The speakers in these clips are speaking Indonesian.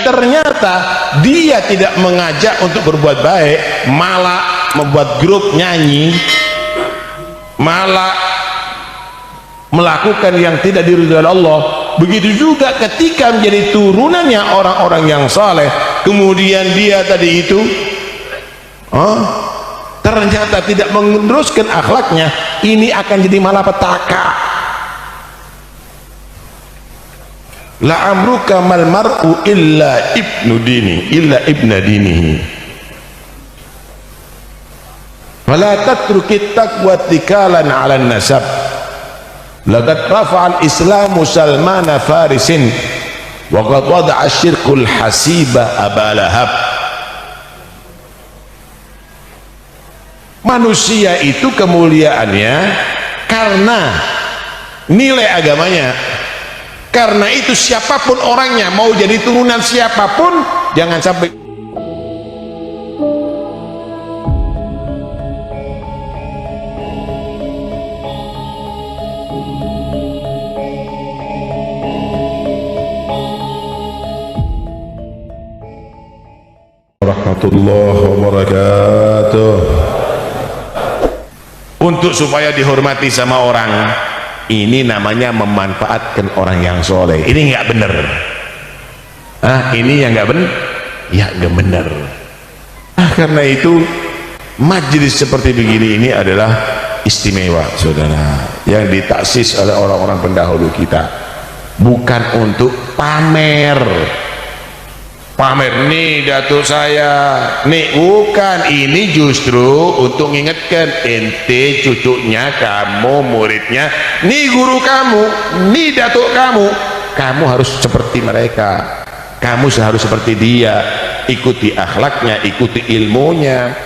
ternyata dia tidak mengajak untuk berbuat baik, malah membuat grup nyanyi, malah melakukan yang tidak diridhoi Allah. Begitu juga ketika menjadi turunannya orang-orang yang saleh, kemudian dia tadi itu ternyata tidak meneruskan akhlaknya, ini akan jadi malapetaka. La amruka mal mar'u illa ibnu dini illa ibna dinihi wala tatrukit taqwa tikalan 'ala nasab laqad rafa'al islamu salmana farisin wa qad wada'a syirkul hasiba abalahab. Manusia itu kemuliaannya karena nilai agamanya. Karena itu siapapun orangnya, mau jadi turunan siapapun, jangan sampai warahmatullahi wabarakatuh. Untuk supaya dihormati sama orang, ini namanya memanfaatkan orang yang soleh. Ini nggak bener. Ini yang nggak bener, ya nggak bener. Karena itu majelis seperti begini ini adalah istimewa, saudara, yang ditaksis oleh orang-orang pendahulu kita, bukan untuk pamer. Pamer nih datuk saya nih, bukan. Ini justru untuk ngingetkan ente, cucunya kamu, muridnya, nih guru kamu, nih datuk kamu, kamu harus seperti mereka, kamu harus seperti dia, ikuti akhlaknya, ikuti ilmunya.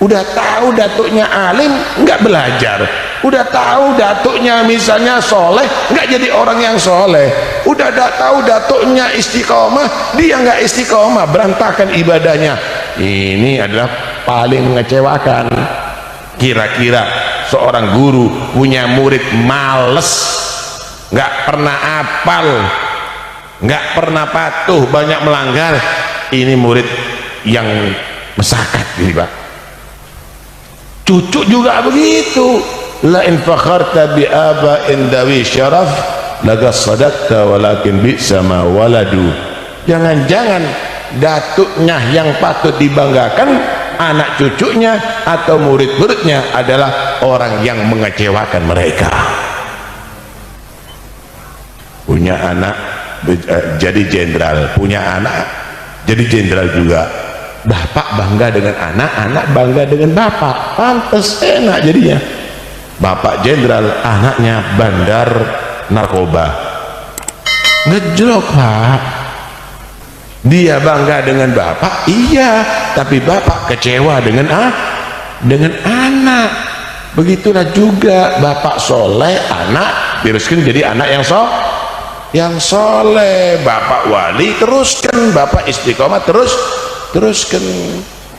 Udah tahu datuknya alim, nggak belajar. Udah tahu datuknya misalnya soleh, nggak jadi orang yang soleh. Udah tahu datuknya istiqomah, dia nggak istiqomah, berantakan ibadahnya. Ini adalah paling mengecewakan. Kira-kira seorang guru punya murid males, nggak pernah apal, nggak pernah patuh, banyak melanggar, ini murid yang mesakat ini, Pak. Cucu juga begitu. La in fakharta bi aba'in dawi syaraf lagas sadaqta walakin bi'sa ma waladu. Jangan-jangan datuknya yang patut dibanggakan, anak cucunya atau murid-muridnya adalah orang yang mengecewakan mereka. Punya anak jadi jenderal, punya anak jadi jenderal juga. Bapak bangga dengan anak, anak bangga dengan bapak, pantas enak jadinya. Bapak jenderal, anaknya bandar narkoba, ngejlok, Pak. Dia bangga dengan bapak, iya, tapi bapak kecewa dengan anak. Begitulah juga bapak soleh, anak teruskan jadi anak yang soleh. Bapak wali, teruskan. Bapak istiqomah, teruskan.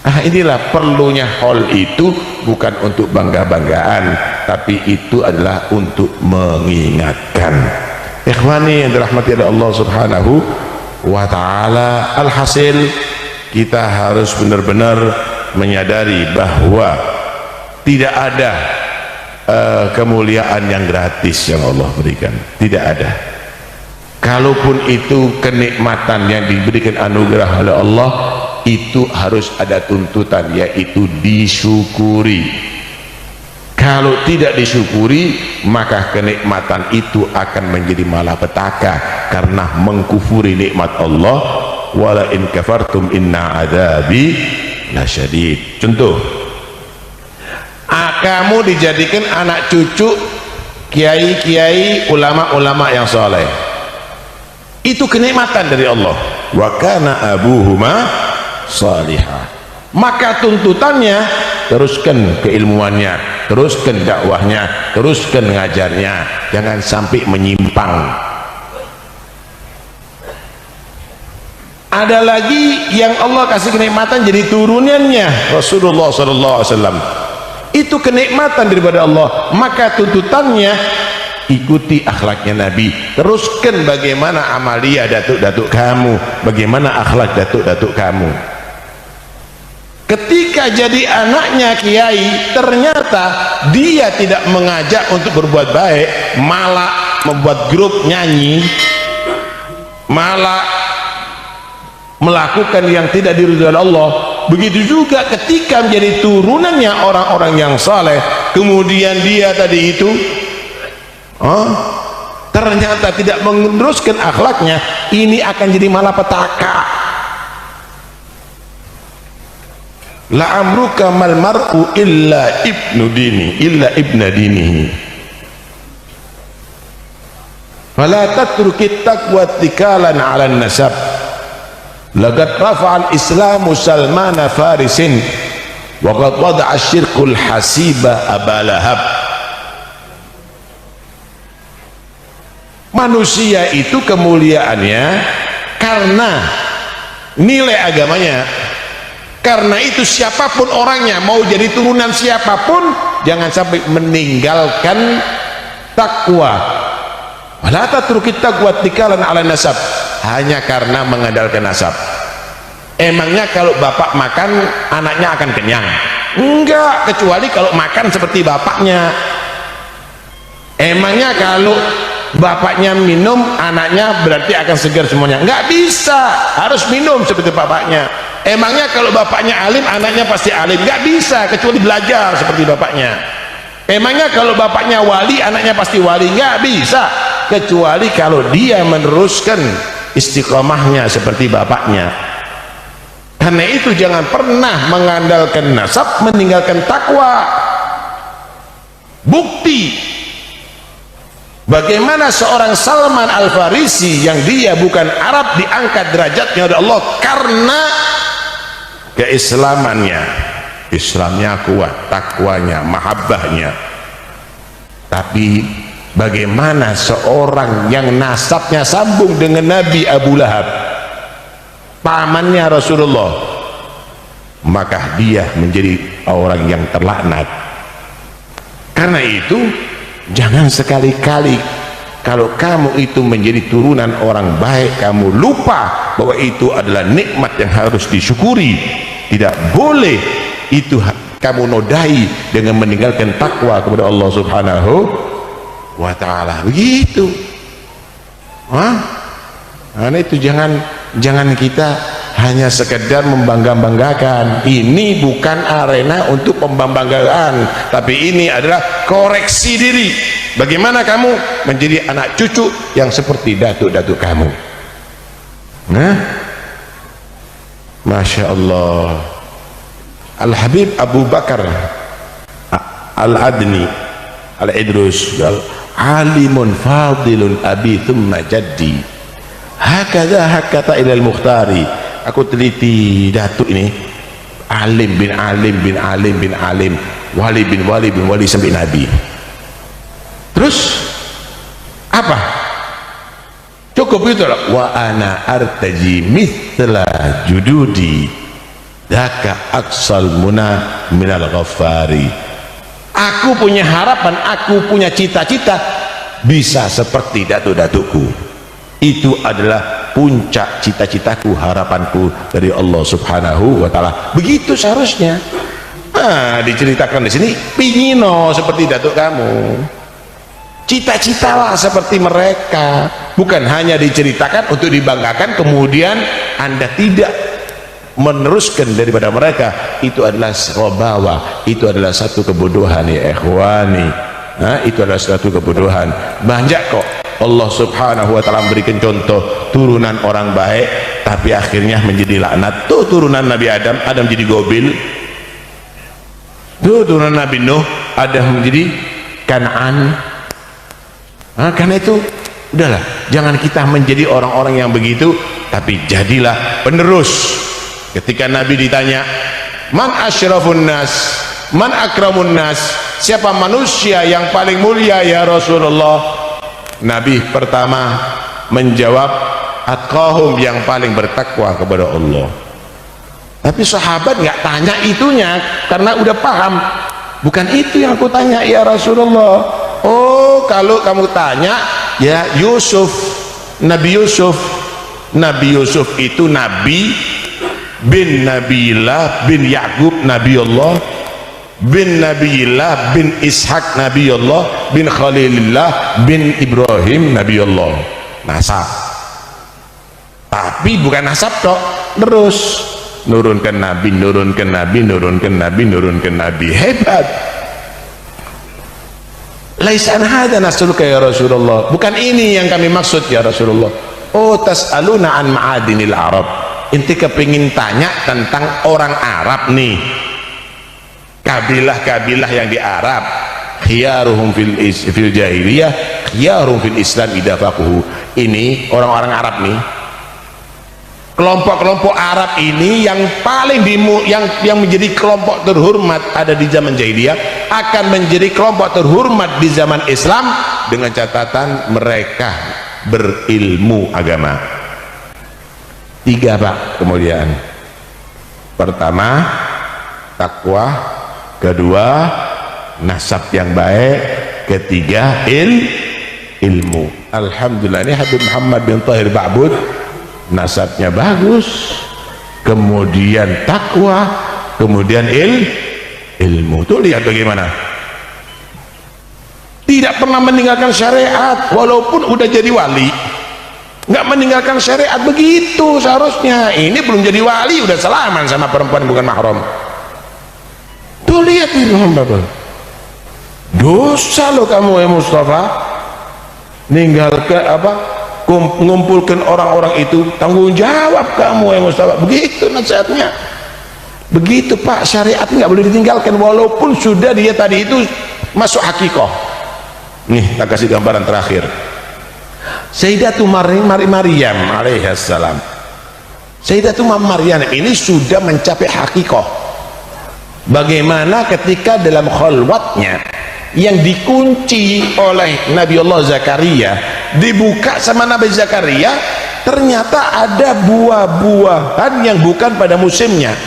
Inilah perlunya hal itu, bukan untuk bangga-banggaan, tapi itu adalah untuk mengingatkan. Ikhwani yang dirahmati oleh Allah Subhanahu wa ta'ala, alhasil kita harus benar-benar menyadari bahwa tidak ada kemuliaan yang gratis yang Allah berikan. Tidak ada. Kalaupun itu kenikmatan yang diberikan anugerah oleh Allah, itu harus ada tuntutan, yaitu disyukuri. Kalau tidak disyukuri, maka kenikmatan itu akan menjadi malapetaka karena mengkufuri nikmat Allah. Wala in kafartum inna adabi lasyadid. Contoh, kamu dijadikan anak cucu kiai-kiai, ulama-ulama yang soleh, itu kenikmatan dari Allah. Wa kana abuhuma salihah. Maka tuntutannya, teruskan keilmuannya, teruskan dakwahnya, teruskan ngajarnya, jangan sampai menyimpang. Ada lagi yang Allah kasih kenikmatan jadi turunannya Rasulullah SAW, itu kenikmatan daripada Allah. Maka tuntutannya ikuti akhlaknya Nabi, teruskan bagaimana amalia datuk-datuk kamu, bagaimana akhlak datuk-datuk kamu. Ketika jadi anaknya kiai, ternyata dia tidak mengajak untuk berbuat baik, malah membuat grup nyanyi, malah melakukan yang tidak diridhoi Allah. Begitu juga ketika menjadi turunannya orang-orang yang saleh, kemudian dia tadi itu ternyata tidak meneruskan akhlaknya, ini akan jadi malapetaka. La amruka mal mar'u illa ibnu dini illa ibna dinihi fala tatrukit taqwa tikalan 'ala nasab laqad rafa'al islamu salmana farisin wa qad wada'a syirkul hasiba abalahab. Manusia itu kemuliaannya karena nilai agamanya. Karena itu siapapun orangnya, mau jadi turunan siapapun, jangan sampai meninggalkan takwa. Wala tatrukit taqwa tikalan 'ala nasab, hanya karena mengandalkan nasab. Emangnya kalau bapak makan anaknya akan kenyang? Enggak, kecuali kalau makan seperti bapaknya. Emangnya kalau bapaknya minum anaknya berarti akan segar semuanya? Enggak bisa, harus minum seperti bapaknya. Emangnya kalau bapaknya alim anaknya pasti alim? Enggak bisa, kecuali belajar seperti bapaknya. Emangnya kalau bapaknya wali anaknya pasti wali? Enggak bisa, kecuali kalau dia meneruskan istiqomahnya seperti bapaknya. Karena itu jangan pernah mengandalkan nasab meninggalkan takwa. Bukti bagaimana seorang Salman Al-Farisi yang dia bukan Arab diangkat derajatnya oleh Allah karena keislamannya, Islamnya kuat, takwanya, mahabbahnya. Tapi bagaimana seorang yang nasabnya sambung dengan Nabi Abu Lahab, pamannya Rasulullah, maka dia menjadi orang yang terlaknat. Karena itu jangan sekali-kali kalau kamu itu menjadi turunan orang baik, kamu lupa bahwa itu adalah nikmat yang harus disyukuri. Tidak boleh itu kamu nodai dengan meninggalkan takwa kepada Allah Subhanahu wa ta'ala. Begitu. Karena itu jangan kita hanya sekedar membangga-banggakan. Ini bukan arena untuk pembanggaan, tapi ini adalah koreksi diri. Bagaimana kamu menjadi anak cucu yang seperti datuk-datuk kamu. Masya Allah. Al-Habib Abu Bakar Al-Adni Al-Idrus alimun fadilun abi thumma jaddi hakata ilal mukhtari. Aku teliti datuk ini, alim bin alim bin alim bin alim, wali bin wali bin wali sampai Nabi. Terus apa? Cukup itu lah. Wa ana artaji mithla jududi daka aksal muna minal ghaffari. Aku punya harapan, aku punya cita-cita bisa seperti datuk-datukku. Itu adalah puncak cita-citaku, harapanku dari Allah Subhanahu wa ta'ala. Begitu seharusnya. Diceritakan di sini pingino seperti datuk kamu. Cita-citalah seperti mereka, bukan hanya diceritakan untuk dibanggakan kemudian Anda tidak meneruskan daripada mereka. Itu adalah robawa, itu adalah satu kebodohan ya ikhwani. Itu adalah satu kebodohan. Banyak kok Allah Subhanahu wa ta'ala memberikan contoh turunan orang baik tapi akhirnya menjadi laknat. Tuh turunan Nabi Adam, Adam jadi gobil. Tuh turunan Nabi Nuh, Adam menjadi Kan'an. Karena itu udahlah, jangan kita menjadi orang-orang yang begitu, tapi jadilah penerus. Ketika Nabi ditanya, man asyrafun nas, man akramun nas, siapa manusia yang paling mulia ya Rasulullah? Nabi pertama menjawab, atqahum, yang paling bertakwa kepada Allah. Tapi sahabat nggak tanya itunya karena udah paham, bukan itu yang aku tanya ya Rasulullah. Oh, kalau kamu tanya ya Yusuf, Nabi Yusuf. Nabi Yusuf itu nabi bin Nabiillah bin Yakub Nabiullah bin Nabiillah bin Ishak Nabiullah bin Khalilillah bin Ibrahim Nabiullah. Nasab, tapi bukan nasab tok, terus nurunkan nabi, nurunkan nabi, nurunkan nabi, nurunkan nabi. Hebat. Laisan hada nasuluka ya Rasulullah, bukan ini yang kami maksud ya Rasulullah. Oh, tas'aluna an ma'adinil Arab, inti kepingin tanya tentang orang Arab nih, kabilah-kabilah yang di Arab. Khiyaruhum fil jahiliyah, khiyaruhum fil Islam idza faqahu. Ini orang-orang Arab nih, kelompok-kelompok Arab ini yang paling yang menjadi kelompok terhormat ada di zaman jahiliyah akan menjadi kelompok terhormat di zaman Islam dengan catatan mereka berilmu agama. 3 Pak kemudian. Pertama, takwa. Kedua, nasab yang baik. Ketiga, ilmu. Alhamdulillah, ini Habib Muhammad bin Tahir Ba'bud nasabnya bagus, kemudian takwa, kemudian ilmu. Tuh lihat bagaimana, tidak pernah meninggalkan syariat walaupun udah jadi wali, nggak meninggalkan syariat. Begitu seharusnya. Ini belum jadi wali udah salaman sama perempuan bukan mahram. Tuh lihat ini, dosa lo kamu ya Mustafa, ninggalkan ngumpulkan orang-orang itu, tanggung jawab kamu ya Mustafa. Begitu nasihatnya. Begitu Pak, syariat nggak boleh ditinggalkan walaupun sudah dia tadi itu masuk hakikoh. Nih, tak kasih gambaran terakhir. Sayyidatu Maryam alaihissalam. Sayyidatu Maryam ini sudah mencapai hakikoh. Bagaimana ketika dalam khalwatnya yang dikunci oleh Nabi Allah Zakaria, dibuka sama Nabi Zakaria, ternyata ada buah-buahan yang bukan pada musimnya.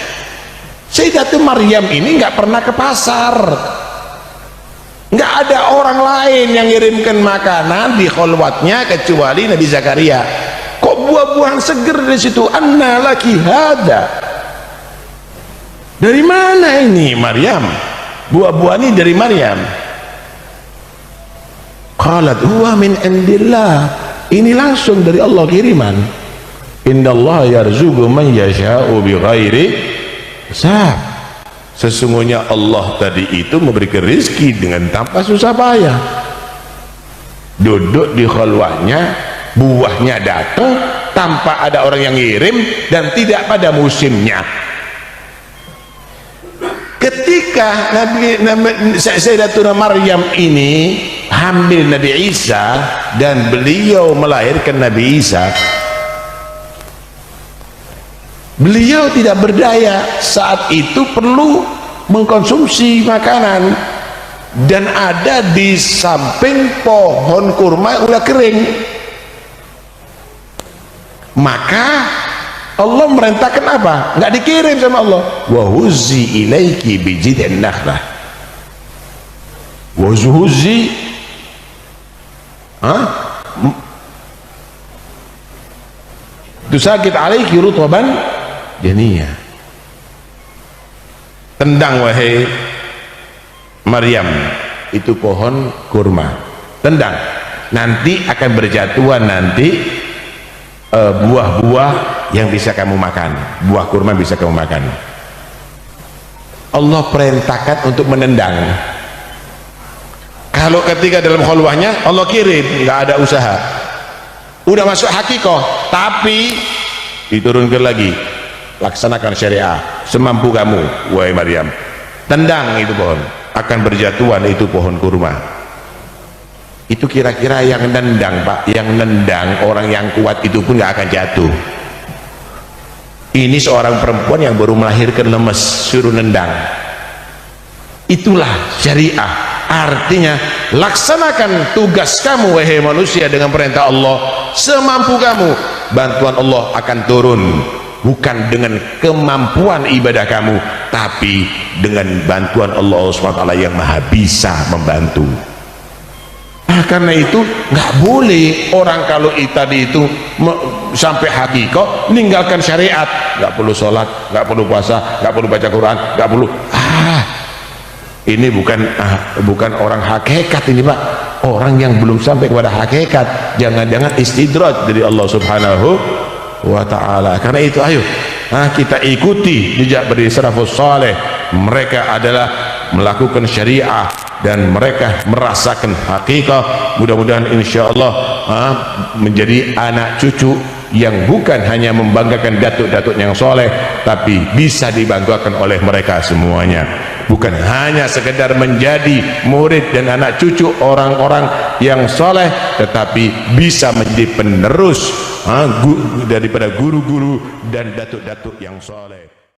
Sayyidatu Maryam ini nggak pernah ke pasar, nggak ada orang lain yang ngirimkan makanan di khalwatnya kecuali Nabi Zakaria. Kok buah-buahan seger dari situ? Anna laki hada, dari mana ini Maryam? Buah-buah ini dari Maryam. Qalat huwa min indillah, ini langsung dari Allah kiriman. Innallaha yarzuqu man yasha'u bighairi hisab. Sesungguhnya Allah tadi itu memberikan rezeki dengan tanpa susah payah. Duduk di khalwatnya, buahnya datang tanpa ada orang yang ngirim dan tidak pada musimnya. Ketika Sayyidatuna Maryam ini hamil Nabi Isa dan beliau melahirkan Nabi Isa, beliau tidak berdaya saat itu, perlu mengkonsumsi makanan, dan ada di samping pohon kurma udah kering. Maka Allah merintahkan apa? Nggak dikirim sama Allah. Wa huzzi ilaiki bijid'in nakhlah. Wa huzzi tusakit alaiki rutban janiyah. Tendang wahai Maryam itu pohon kurma, tendang, nanti akan berjatuhan nanti buah-buah yang bisa kamu makan, buah kurma bisa kamu makan. Allah perintahkan untuk menendang. Kalau ketika dalam khalwahnya Allah kirim, nggak ada usaha, udah masuk hakikoh, tapi diturunkan lagi, laksanakan syariah semampu kamu wahai Maryam, tendang itu pohon, akan berjatuhan itu pohon kurma. Itu kira-kira yang nendang Pak, yang nendang orang yang kuat itu pun nggak akan jatuh. Ini seorang perempuan yang baru melahirkan lemes, suruh nendang. Itulah syariah. Artinya laksanakan tugas kamu wahai manusia dengan perintah Allah semampu kamu. Bantuan Allah akan turun, bukan dengan kemampuan ibadah kamu, tapi dengan bantuan Allah SWT yang maha bisa membantu. Karena itu nggak boleh orang kalau tadi itu sampai hakikoh meninggalkan syariat, nggak perlu sholat, nggak perlu puasa, nggak perlu baca Quran, nggak perlu. Ini bukan orang hakikat ini Pak, orang yang belum sampai kepada hakikat, jangan-jangan istidraj dari Allah Subhanahu wa ta'ala. Karena itu ayo kita ikuti jejak bagi salafus saleh. Mereka adalah melakukan syariah dan mereka merasakan hakikat. Mudah-mudahan insyaallah menjadi anak cucu yang bukan hanya membanggakan datuk-datuk yang soleh, tapi bisa dibanggakan oleh mereka semuanya, bukan hanya sekedar menjadi murid dan anak cucu orang-orang yang soleh, tetapi bisa menjadi penerus daripada guru-guru dan datuk-datuk yang soleh.